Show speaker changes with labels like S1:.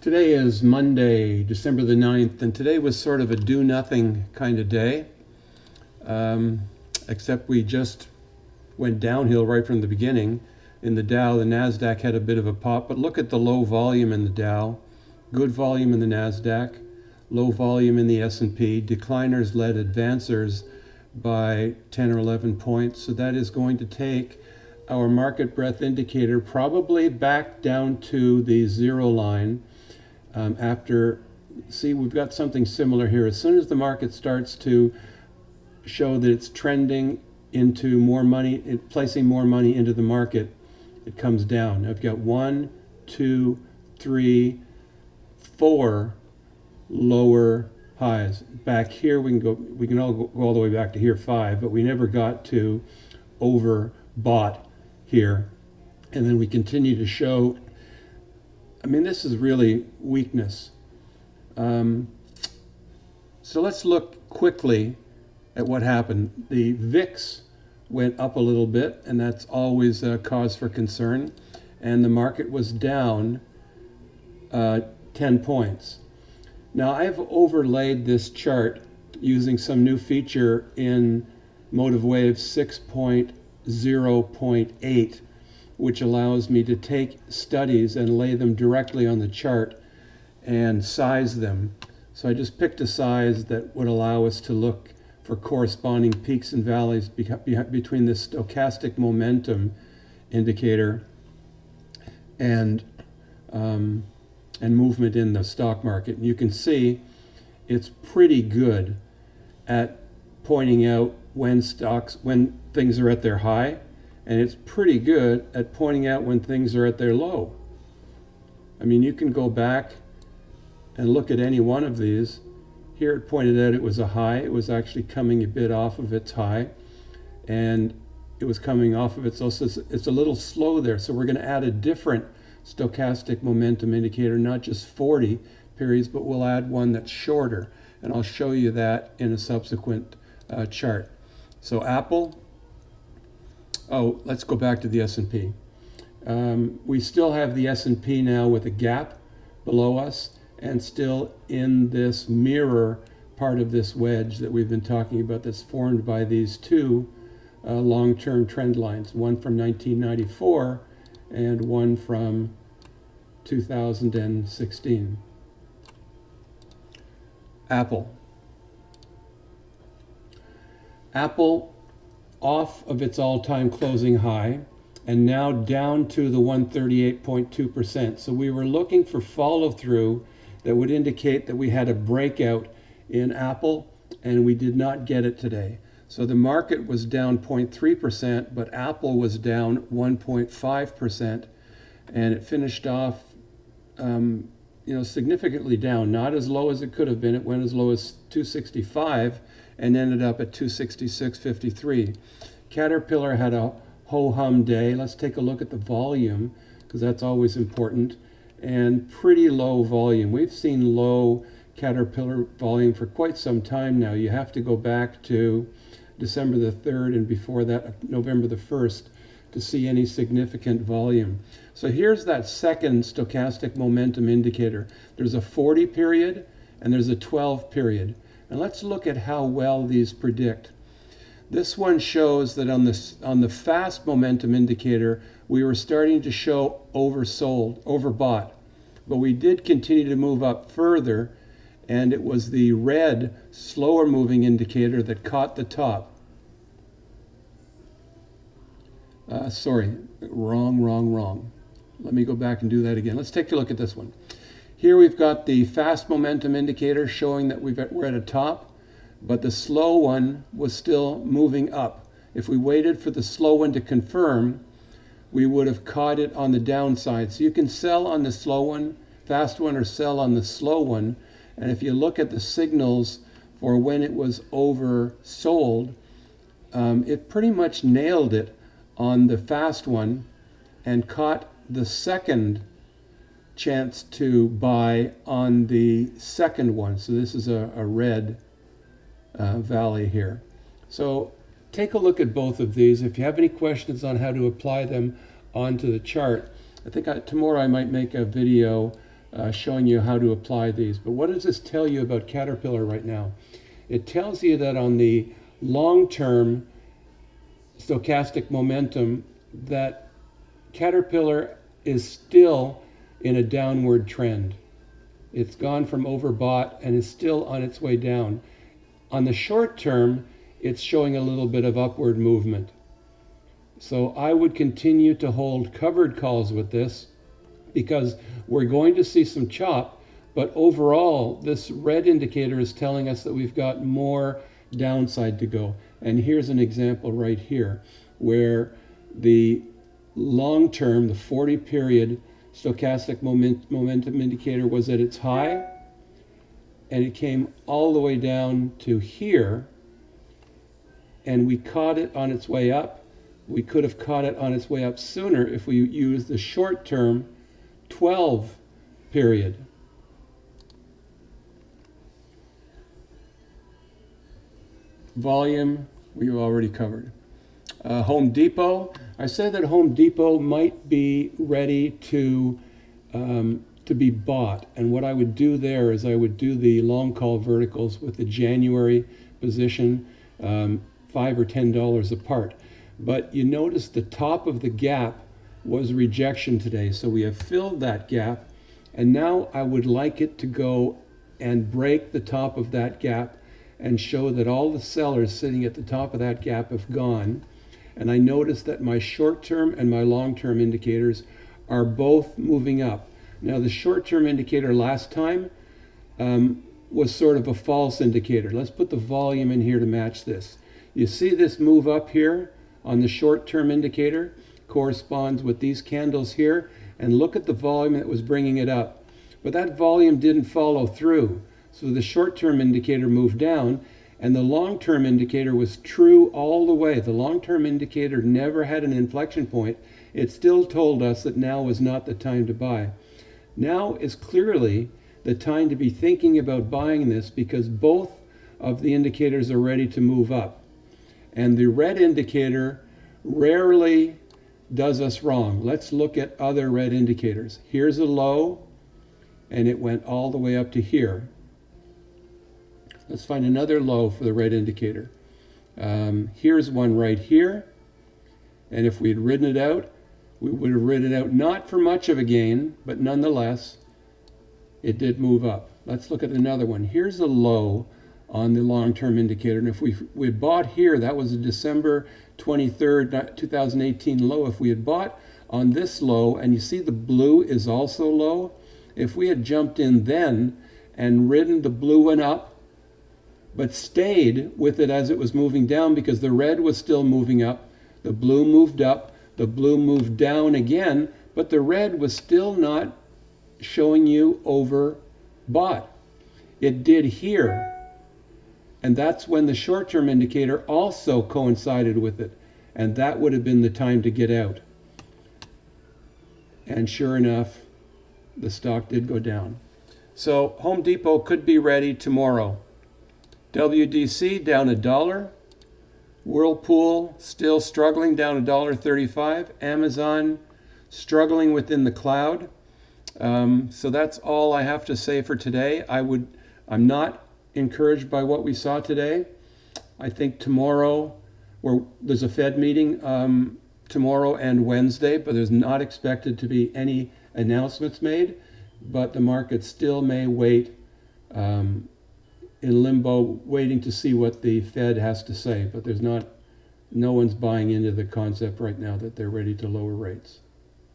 S1: Today is Monday, December the 9th, and today was sort of a do-nothing kind of day, except we just went downhill right from the beginning. In the Dow, the NASDAQ had a bit of a pop, but look at the low volume in the Dow, good volume in the NASDAQ, low volume in the S&P. Decliners led advancers by 10 or 11 points, so that is going to take our market breadth indicator probably back down to the zero line. See, we've got something similar here. As soon as the market starts to show that it's trending into more money, placing more money into the market, it comes down. I've got 1, 2, 3, 4 lower highs. Back here, we can all go all the way back to here, 5, but we never got to overbought here. And then we continue to show, I mean, this is really weakness. So let's look quickly at what happened. The VIX went up a little bit, and that's always a cause for concern. And the market was down 10 points. Now, I've overlaid this chart using some new feature in Motive Wave 6.0.8, which allows me to take studies and lay them directly on the chart and size them. So I just picked a size that would allow us to look for corresponding peaks and valleys between this stochastic momentum indicator and movement in the stock market. And you can see it's pretty good at pointing out when things are at their high, and it's pretty good at pointing out when things are at their low. I mean, you can go back and look at any one of these. Here it pointed out it was a high. It was actually coming a bit off of its high, and it was coming off of it. So it's a little slow there. So we're going to add a different stochastic momentum indicator, not just 40 periods, but we'll add one that's shorter. And I'll show you that in a subsequent chart. So Apple, let's go back to the S&P. We still have the S&P now with a gap below us and still in this mirror part of this wedge that we've been talking about that's formed by these two long-term trend lines, one from 1994 and one from 2016. Apple off of its all-time closing high and now down to the 138.2%. So we were looking for follow-through that would indicate that we had a breakout in Apple, and we did not get it today. So the market was down 0.3%, but Apple was down 1.5%, and it finished off significantly down, not as low as it could have been. It went as low as 265 and ended up at 266.53. Caterpillar had a ho-hum day. Let's take a look at the volume, because that's always important, and pretty low volume. We've seen low Caterpillar volume for quite some time now. You have to go back to December the 3rd and before that, November the 1st, to see any significant volume. So here's that second stochastic momentum indicator. There's a 40 period and there's a 12 period. And let's look at how well these predict. This one shows that on the fast momentum indicator, we were starting to show overbought. But we did continue to move up further, and it was the red, slower moving indicator that caught the top. Wrong. Let me go back and do that again. Let's take a look at this one. Here we've got the fast momentum indicator showing that we're at a top, but the slow one was still moving up. If we waited for the slow one to confirm, we would have caught it on the downside. So you can sell on the slow one, fast one, or sell on the slow one. And if you look at the signals for when it was oversold, it pretty much nailed it on the fast one and caught the second chance to buy on the second one. So this is a red valley here. So take a look at both of these. If you have any questions on how to apply them onto the chart, I think tomorrow I might make a video showing you how to apply these. But what does this tell you about Caterpillar right now? It tells you that on the long-term stochastic momentum, that Caterpillar is still in a downward trend. It's gone from overbought and is still on its way down. On the short term, it's showing a little bit of upward movement. So I would continue to hold covered calls with this, because we're going to see some chop, but overall this red indicator is telling us that we've got more downside to go. And here's an example right here where the long term, the 40 period stochastic momentum indicator was at its high, and it came all the way down to here, and we caught it on its way up. We could have caught it on its way up sooner if we used the short term 12 period. Volume, we've already covered. Home Depot, I said that Home Depot might be ready to be bought. And what I would do there is I would do the long call verticals with the January position, $5 or $10 apart. But you notice the top of the gap was rejection today. So we have filled that gap. And now I would like it to go and break the top of that gap and show that all the sellers sitting at the top of that gap have gone. And I notice that my short-term and my long-term indicators are both moving up. Now the short-term indicator last time was sort of a false indicator. Let's put the volume in here to match this. You see this move up here on the short-term indicator corresponds with these candles here, and look at the volume that was bringing it up. But that volume didn't follow through. So the short-term indicator moved down, and the long-term indicator was true all the way. The long-term indicator never had an inflection point. It still told us that now was not the time to buy. Now is clearly the time to be thinking about buying this, because both of the indicators are ready to move up. And the red indicator rarely does us wrong. Let's look at other red indicators. Here's a low, and it went all the way up to here. Let's find another low for the red indicator. Here's one right here. And if we had ridden it out, we would have ridden it out not for much of a gain, but nonetheless, it did move up. Let's look at another one. Here's a low on the long-term indicator. And if we had bought here, that was a December 23rd, 2018 low. If we had bought on this low, and you see the blue is also low, if we had jumped in then and ridden the blue one up, but stayed with it as it was moving down, because the red was still moving up, the blue moved up, the blue moved down again, but the red was still not showing you overbought. It did here. And that's when the short-term indicator also coincided with it. And that would have been the time to get out. And sure enough, the stock did go down. So Home Depot could be ready tomorrow. WDC down $1. Whirlpool still struggling, down $1.35. Amazon struggling within the cloud. So that's all I have to say for today. I'm not encouraged by what we saw today. I think tomorrow, there's a Fed meeting tomorrow and Wednesday, but there's not expected to be any announcements made. But the market still may wait in limbo, waiting to see what the Fed has to say. But no one's buying into the concept right now that they're ready to lower rates.